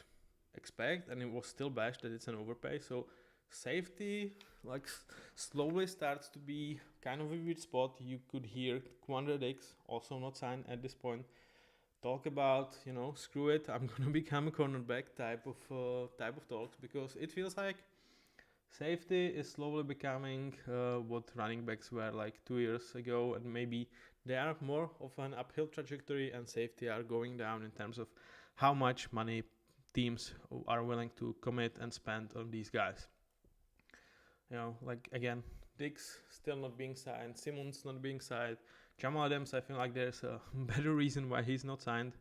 expect, and it was still bashed that it's an overpay. So safety like slowly starts to be kind of a weird spot. You could hear Quandre Diggs, also not signed at this point, talk about, screw it, I'm gonna become a cornerback type of talks, because it feels like safety is slowly becoming what running backs were like 2 years ago, and maybe they are more of an uphill trajectory, and safety are going down in terms of how much money teams are willing to commit and spend on these guys. Like again, Diggs still not being signed, Simmons not being signed, Jamal Adams, I feel like there's a better reason why he's not signed.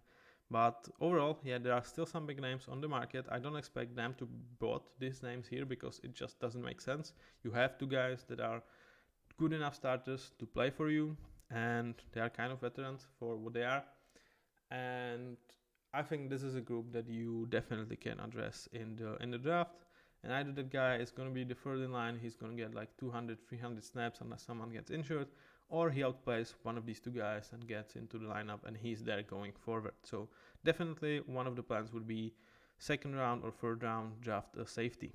But overall, yeah, there are still some big names on the market. I don't expect them to bought these names here because it just doesn't make sense. You have two guys that are good enough starters to play for you, and they are kind of veterans for what they are. And I think this is a group that you definitely can address in the draft. And either that guy is going to be the third in line, he's going to get like 200, 300 snaps unless someone gets injured, or he outplays one of these two guys and gets into the lineup and he's there going forward. So definitely one of the plans would be second round or third round draft a safety.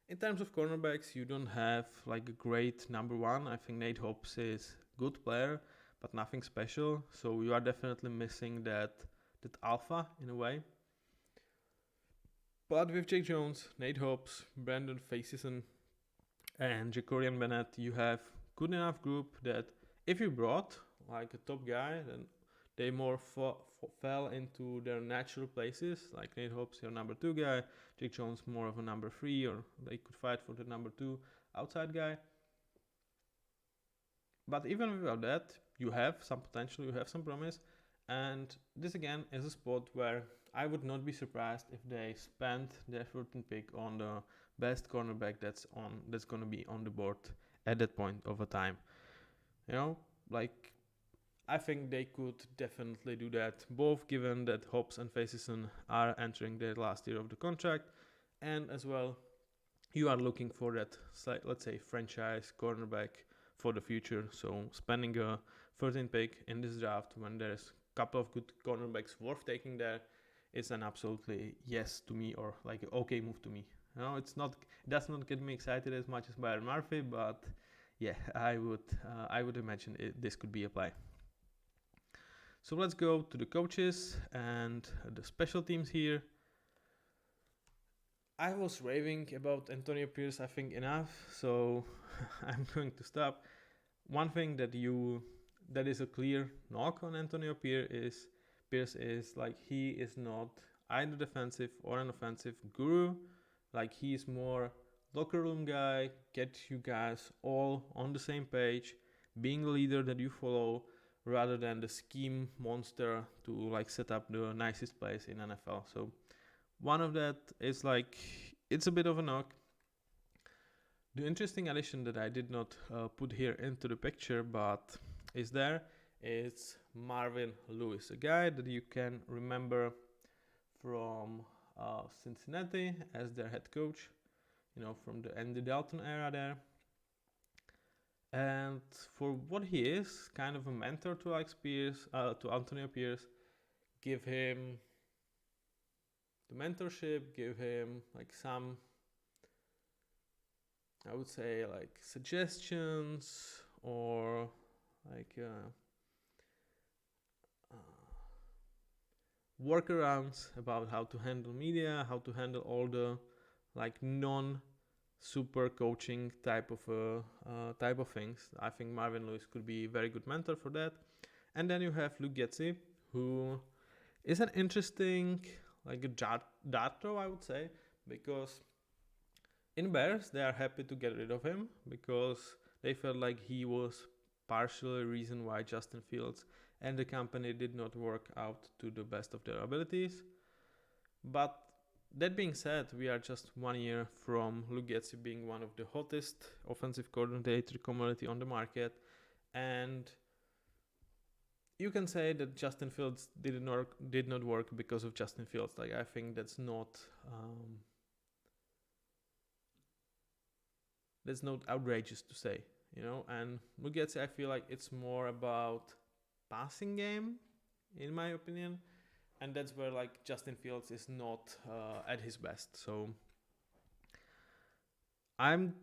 In terms of cornerbacks, you don't have like a great number one. I think Nate Hobbs is a good player, but nothing special. So you are definitely missing that alpha in a way. But with Jake Jones, Nate Hobbs, Brandon Facyson, and Jacorian Bennett, you have good enough group that if you brought like a top guy, then they more fell into their natural places. Like Nate Hobbs, your number 2 guy, Jake Jones more of a number 3, or they could fight for the number 2 outside guy. But even without that, you have some potential, you have some promise, and this again is a spot where I would not be surprised if they spend their 13th pick on the best cornerback that's going to be on the board at that point of a time. Like I think they could definitely do that, both given that Hobbs and Facyson are entering their last year of the contract, and as well you are looking for that, let's say, franchise cornerback for the future. So spending a 13th pick in this draft when there's a couple of good cornerbacks worth taking there, it's an absolutely yes to me, or like an okay move to me. It does not get me excited as much as Byron Murphy, but yeah, I would imagine this could be a play. So let's go to the coaches and the special teams here. I was raving about Antonio Pierce, I think, enough, so I'm going to stop. One thing that is a clear knock on Antonio Pierce is like he is not either defensive or an offensive guru. Like he is more locker room guy, get you guys all on the same page, being the leader that you follow, rather than the scheme monster to like set up the nicest plays in NFL. So one of that is like, it's a bit of a knock. The interesting addition that I did not put here into the picture, but is Marvin Lewis, a guy that you can remember from Cincinnati as their head coach, from the Andy Dalton era there. And for what he is, kind of a mentor to to Antonio Pierce, give him the mentorship, give him like some, I would say, like suggestions or like workarounds about how to handle media, how to handle all the like non-super coaching type of things. I think Marvin Lewis could be a very good mentor for that. And then you have Luke Getsy, who is an interesting, like a dart throw, I would say, because in Bears they are happy to get rid of him because they felt like he was partially reason why Justin Fields and the company did not work out to the best of their abilities. But that being said, we are just 1 year from Luke Getsy being one of the hottest offensive coordinator commodity on the market, and you can say that Justin Fields did not work because of Justin Fields. Like I think that's not that's not outrageous to say, you know. And Mugetsi, I feel like it's more about passing game, in my opinion, and that's where like Justin Fields is not at his best. So I'm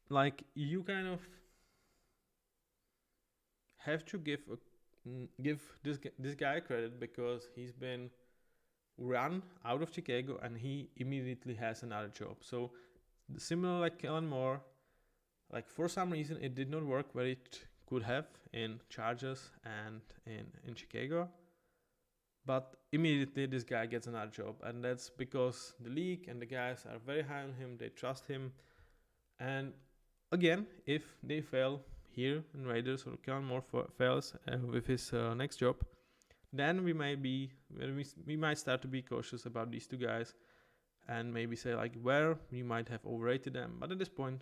like, you kind of have to give this guy credit, because he's been run out of Chicago and he immediately has another job. So similar like Kellen Moore, like for some reason it did not work where it could have in Chargers and in Chicago, but immediately this guy gets another job, and that's because the league and the guys are very high on him, they trust him. And again, if they fail here in Raiders, or Kellen Moore fails with his next job, then we might start to be cautious about these two guys, and maybe say like where we might have overrated them. But at this point,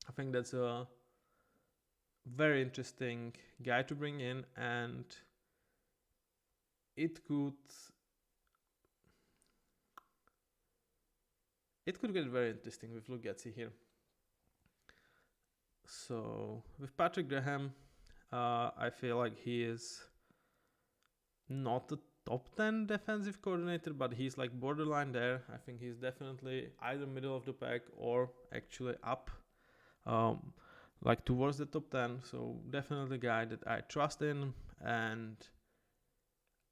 I think that's a very interesting guy to bring in, and it could get very interesting with Lugetzi here. So with Patrick Graham, I feel like he is not a top 10 defensive coordinator, but he's like borderline there. I think he's definitely either middle of the pack or actually up, like towards the top 10. So definitely a guy that I trust in, and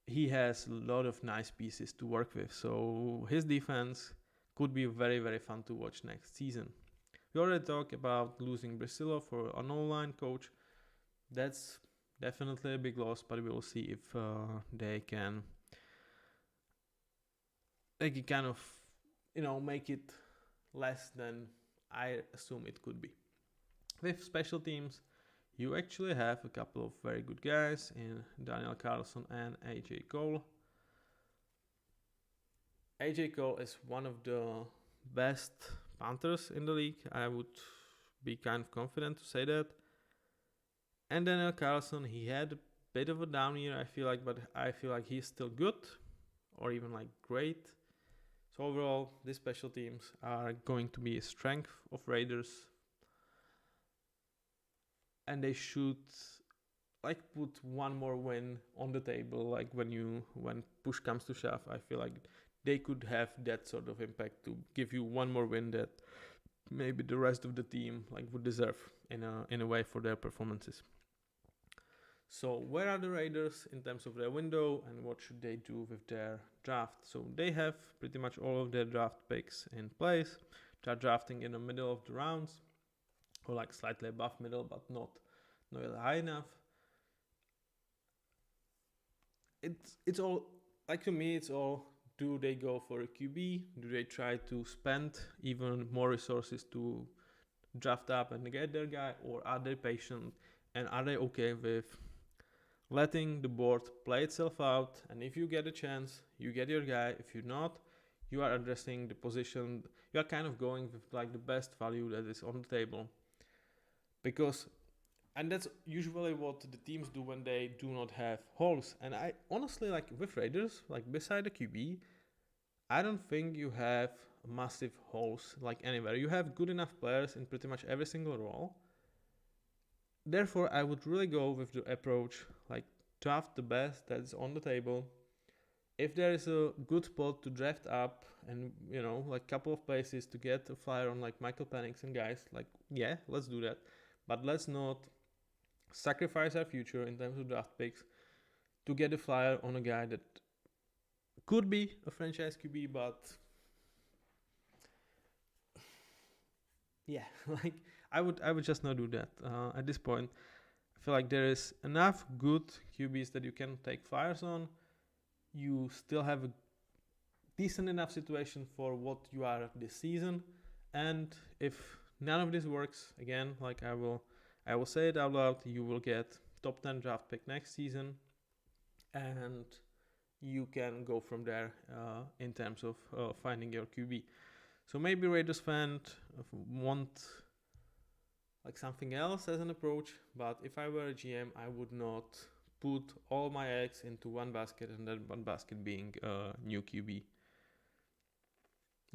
he has a lot of nice pieces to work with. So his defense could be very, very fun to watch next season. We already talked about losing Brasillo for an online coach. That's definitely a big loss, but we will see if they can kind of, make it less than I assume it could be. With special teams, you actually have a couple of very good guys in Daniel Carlson and AJ Cole. AJ Cole is one of the best punters in the league. I would be kind of confident to say that. And Daniel Carlson, he had a bit of a down year, I feel like, but I feel like he's still good, or even like great. So overall, these special teams are going to be a strength of Raiders, and they should like put one more win on the table. Like when push comes to shove, I feel like they could have that sort of impact to give you one more win that maybe the rest of the team like would deserve in a way for their performances. So where are the Raiders in terms of their window, and what should they do with their draft? So they have pretty much all of their draft picks in place. They're drafting in the middle of the rounds, or like slightly above middle, but not high enough. It's all, like, to me, it's all, do they go for a QB? Do they try to spend even more resources to draft up and get their guy, or are they patient, and are they okay with letting the board play itself out? And if you get a chance, you get your guy. If you're not, you are addressing the position. You are kind of going with like the best value that is on the table, and that's usually what the teams do when they do not have holes. And I honestly, like with Raiders, like beside the QB, I don't think you have massive holes like anywhere. You have good enough players in pretty much every single role. Therefore, I would really go with the approach like draft the best that is on the table. If there is a good spot to draft up, and like a couple of places to get a flyer on like Michael Penix and guys, like, yeah, let's do that. But let's not sacrifice our future in terms of draft picks to get a flyer on a guy that could be a franchise QB, but yeah, like I would just not do that at this point. I feel like there is enough good QBs that you can take flyers on. You still have a decent enough situation for what you are this season, and if none of this works, again, like I will say it out loud, you will get top 10 draft pick next season, and you can go from there in terms of finding your QB. So maybe Raiders fans want like something else as an approach, but if I were a GM, I would not put all my eggs into one basket, and that one basket being a new QB.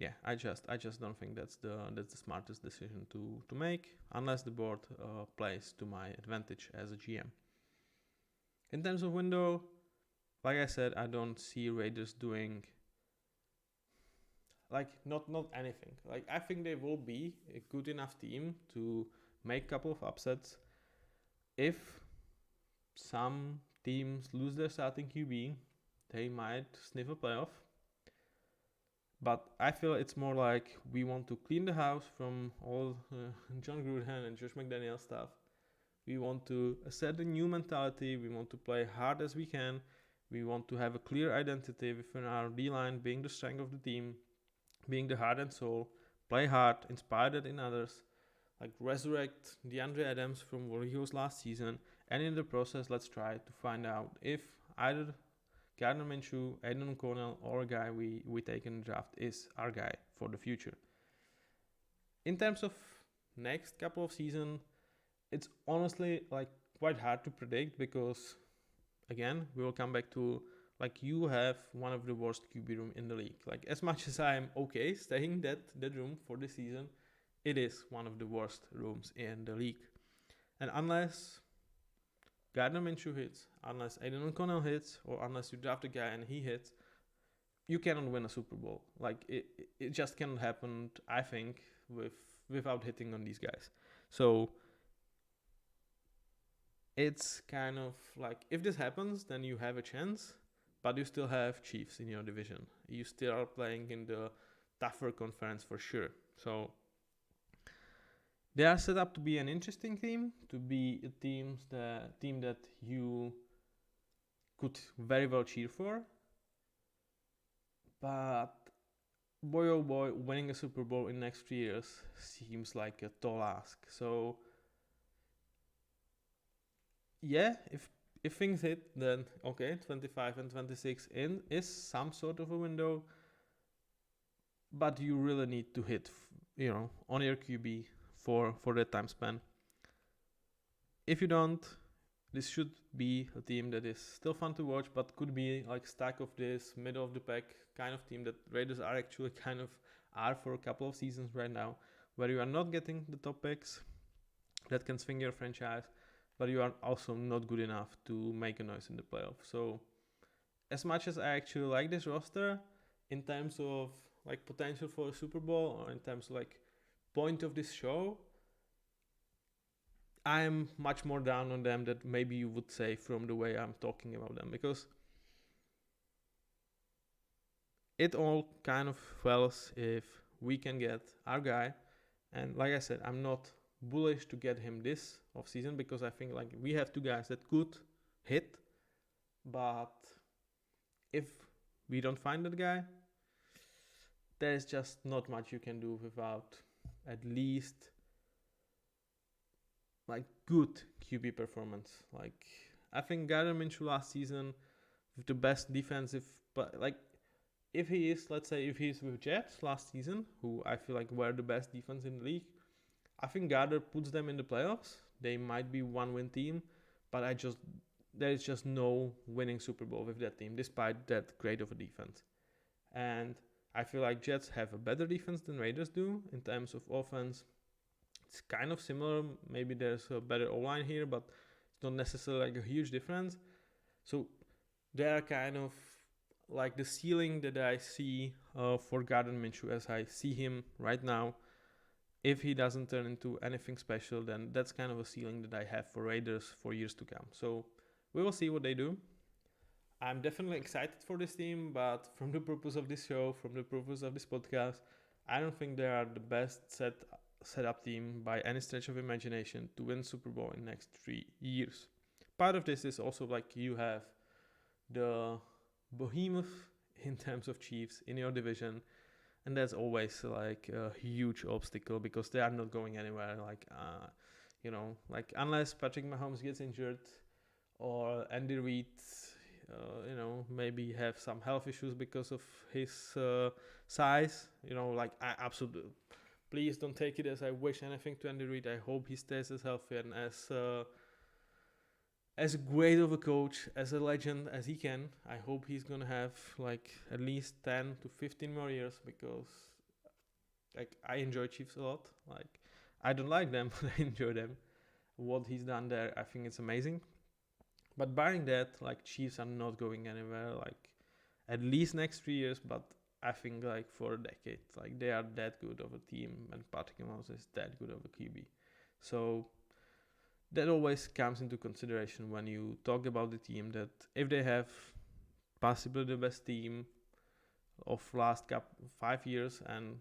yeah, I just don't think that's the smartest decision to make unless the board plays to my advantage as a GM. In terms of window, like I said, I don't see Raiders doing like not anything. Like I think they will be a good enough team to make a couple of upsets. If some teams lose their starting QB, they might sniff a playoff. But I feel it's more like we want to clean the house from all John Gruden and Josh McDaniel stuff. We want to set a new mentality. We want to play hard as we can. We want to have a clear identity within our D-line being the strength of the team, being the heart and soul, play hard, inspire that in others, like resurrect DeAndre Adams from where he was last season, and in the process, let's try to find out if either Gardner Minshew, Aiden O'Connell, or a guy we take in the draft is our guy for the future. In terms of next couple of seasons, it's honestly like quite hard to predict because, again, we will come back to like you have one of the worst QB room in the league. Like as much as I am okay staying that room for the season, it is one of the worst rooms in the league. And unless Gardner Minshew hits, unless Aiden O'Connell hits, or unless you draft a guy and he hits, you cannot win a Super Bowl. Like it just cannot happen, I think, without hitting on these guys. So it's kind of like if this happens, then you have a chance, but you still have Chiefs in your division. You still are playing in the tougher conference for sure. So they are set up to be an interesting team, to be a team that you could very well cheer for. But boy oh boy, winning a Super Bowl in the next 3 years seems like a tall ask. So yeah, if things hit, then okay, 25 and 26 in is some sort of a window. But you really need to hit, on your QB for that time span. If you don't, this should be a team that is still fun to watch, but could be like stack of this middle of the pack kind of team that Raiders are actually kind of are for a couple of seasons right now, where you are not getting the top picks that can swing your franchise, but you are also not good enough to make a noise in the playoffs. So as much as I actually like this roster in terms of like potential for a Super Bowl or in terms of like point of this show, I am much more down on them than maybe you would say from the way I'm talking about them, because it all kind of fails if we can get our guy. And like I said, I'm not bullish to get him this offseason because I think like we have two guys that could hit, but if we don't find that guy, there's just not much you can do without at least like good QB performance. Like I think Gardner Minshew last season with the best defensive, but like if he is, let's say if he's with Jets last season, who I feel like were the best defense in the league, I think Gardner puts them in the playoffs. They might be one-win team, but there is just no winning Super Bowl with that team, despite that great of a defense. And I feel like Jets have a better defense than Raiders do in terms of offense. It's kind of similar. Maybe there's a better O-line here, but it's not necessarily like a huge difference. So they are kind of like the ceiling that I see for Gardner Minshew as I see him right now. If he doesn't turn into anything special, then that's kind of a ceiling that I have for Raiders for years to come. So we will see what they do. I'm definitely excited for this team, but from the purpose of this show, from the purpose of this podcast, I don't think they are the best set up team by any stretch of imagination to win Super Bowl in the next 3 years. Part of this is also like you have the behemoth in terms of Chiefs in your division, and that's always like a huge obstacle because they are not going anywhere. Like, like unless Patrick Mahomes gets injured or Andy Reid, maybe have some health issues because of his size. Like I absolutely, please don't take it as I wish anything to Andy Reid. I hope he stays as healthy and as great of a coach, as a legend as he can. I hope he's gonna have like at least 10 to 15 more years because like I enjoy Chiefs a lot. Like I don't like them, but I enjoy them. What he's done there, I think it's amazing. But barring that, like Chiefs are not going anywhere. Like at least next 3 years, but I think like for a decade, like they are that good of a team, and Patrick Mahomes is that good of a QB. So that always comes into consideration when you talk about the team. That if they have possibly the best team of last 5 years, and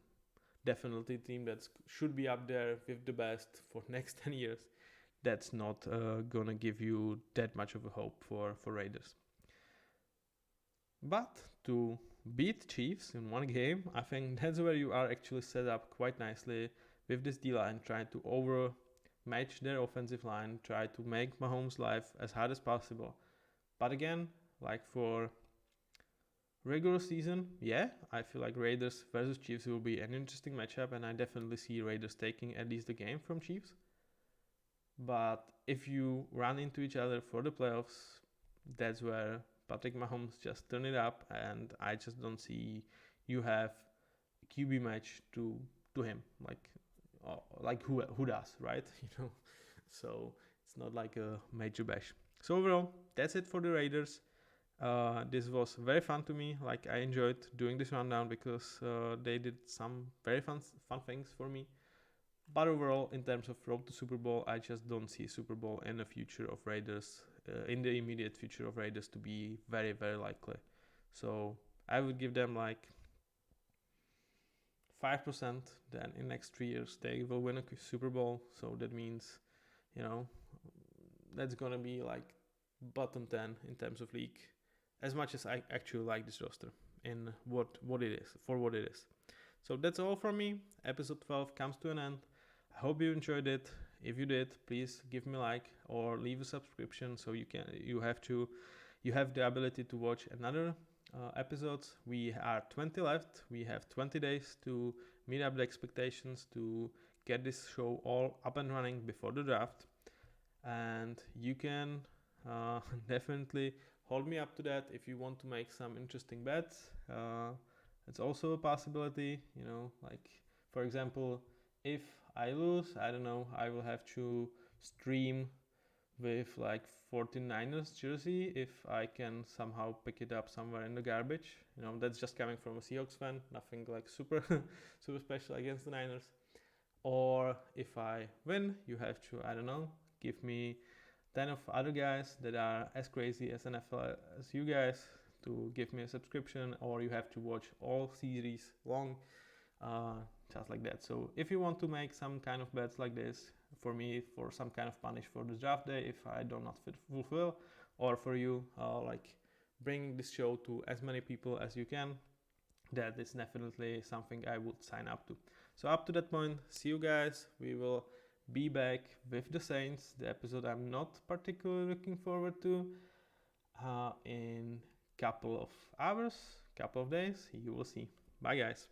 definitely a team that should be up there with the best for next 10 years, that's not gonna give you that much of a hope for Raiders. But to beat Chiefs in one game, I think that's where you are actually set up quite nicely with this D-line, trying to overmatch their offensive line, try to make Mahomes' life as hard as possible. But again, like for regular season, yeah, I feel like Raiders versus Chiefs will be an interesting matchup, and I definitely see Raiders taking at least the game from Chiefs. But if you run into each other for the playoffs, that's where Patrick Mahomes just turn it up, and I just don't see you have a QB match to him, like who does, right? So it's not like a major bash. So overall, that's it for the Raiders. This was very fun to me. Like I enjoyed doing this rundown because they did some very fun things for me. But overall, in terms of road to Super Bowl, I just don't see Super Bowl in the future of Raiders, in the immediate future of Raiders, to be very, very likely. So I would give them like 5%. Then in next 3 years they will win a Super Bowl. So that means, that's gonna be like bottom 10 in terms of league. As much as I actually like this roster in what it is, for what it is. So that's all from me. Episode 12 comes to an end. I hope you enjoyed it. If you did, please give me a like or leave a subscription so you have the ability to watch another episodes. We are 20 left. We have 20 days to meet up the expectations to get this show all up and running before the draft. And you can definitely hold me up to that if you want to make some interesting bets. It's also a possibility, like for example, if I lose, I don't know, I will have to stream with like 49ers jersey if I can somehow pick it up somewhere in the garbage. That's just coming from a Seahawks fan, nothing like super special against the Niners. Or if I win, you have to, I don't know, give me 10 of other guys that are as crazy as NFL as you guys to give me a subscription, or you have to watch all series long, just like that. So if you want to make some kind of bets like this for me, for some kind of punish for the draft day if I do not fulfill, or for you like bringing this show to as many people as you can, that is definitely something I would sign up to. So up to that point, see you guys. We will be back with the Saints, the episode I'm not particularly looking forward to, in couple of hours, couple of days. You will see. Bye guys.